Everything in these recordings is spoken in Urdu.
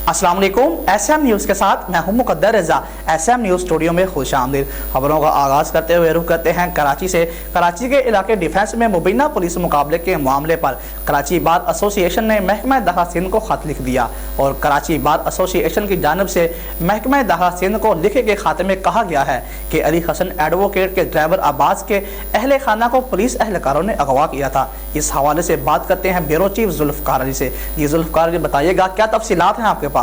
السلام علیکم، ایس ایم نیوز کے ساتھ میں ہوں مقدر رضا۔ ایس ایم نیوز اسٹوڈیو میں خوش آمدید۔ خبروں کا آغاز کرتے ہوئے رخ کرتے ہیں کراچی سے۔ کراچی کے علاقے ڈیفنس میں مبینہ پولیس مقابلے کے معاملے پر کراچی بار ایسوسی ایشن نے محکمہ داخلہ سندھ کو خط لکھ دیا، اور کراچی بار ایسوسی ایشن کی جانب سے محکمہ داخلہ سندھ کو لکھے گئے خط میں کہا گیا ہے کہ علی حسن ایڈوکیٹ کے ڈرائیور عباس کے اہل خانہ کو پولیس اہلکاروں نے اغوا کیا تھا۔ اس حوالے سے بات کرتے ہیں بیورو چیف ذوالفقار علی سے۔ یہ ذوالفقار علی بتائیے گا کیا تفصیلات ہیں آپ کے پاس؟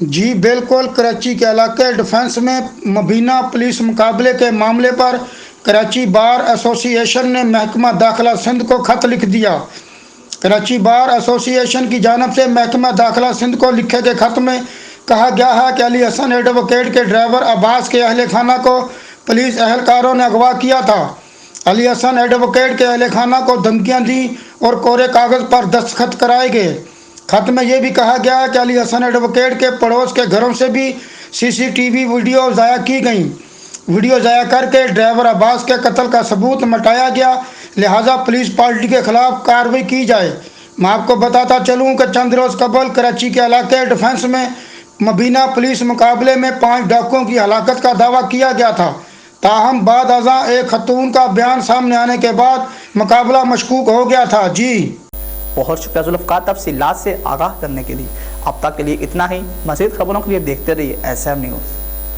جی بالکل، کراچی کے علاقے ڈیفنس میں مبینہ پولیس مقابلے کے معاملے پر کراچی بار ایسوسی ایشن نے محکمہ داخلہ سندھ کو خط لکھ دیا۔ کراچی بار ایسوسی ایشن کی جانب سے محکمہ داخلہ سندھ کو لکھے گئے خط میں کہا گیا ہے کہ علی حسن ایڈوکیٹ کے ڈرائیور عباس کے اہل خانہ کو پولیس اہلکاروں نے اغوا کیا تھا۔ علی حسن ایڈوکیٹ کے اہل خانہ کو دھمکیاں دی اور کورے کاغذ پر دستخط کرائے گئے۔ خط میں یہ بھی کہا گیا ہے کہ علی حسن ایڈوکیٹ کے پڑوس کے گھروں سے بھی سی سی ٹی وی ویڈیو ضائع کی گئیں۔ ویڈیو ضائع کر کے ڈرائیور عباس کے قتل کا ثبوت مٹایا گیا، لہٰذا پولیس پارٹی کے خلاف کاروائی کی جائے۔ میں آپ کو بتاتا چلوں کہ چند روز قبل کراچی کے علاقے ڈیفنس میں مبینہ پولیس مقابلے میں 5 ڈاکوؤں کی ہلاکت کا دعویٰ کیا گیا تھا، تاہم بعد ازاں ایک خاتون کا بیان سامنے آنے کے بعد مقابلہ مشکوک ہو گیا تھا۔ جی بہت شکریہ ذوالفقار تفصیلات سے آگاہ کرنے کے لیے۔ اب تک کے لیے اتنا ہی۔ مزید خبروں کے لیے دیکھتے رہیے ایس ایم نیوز۔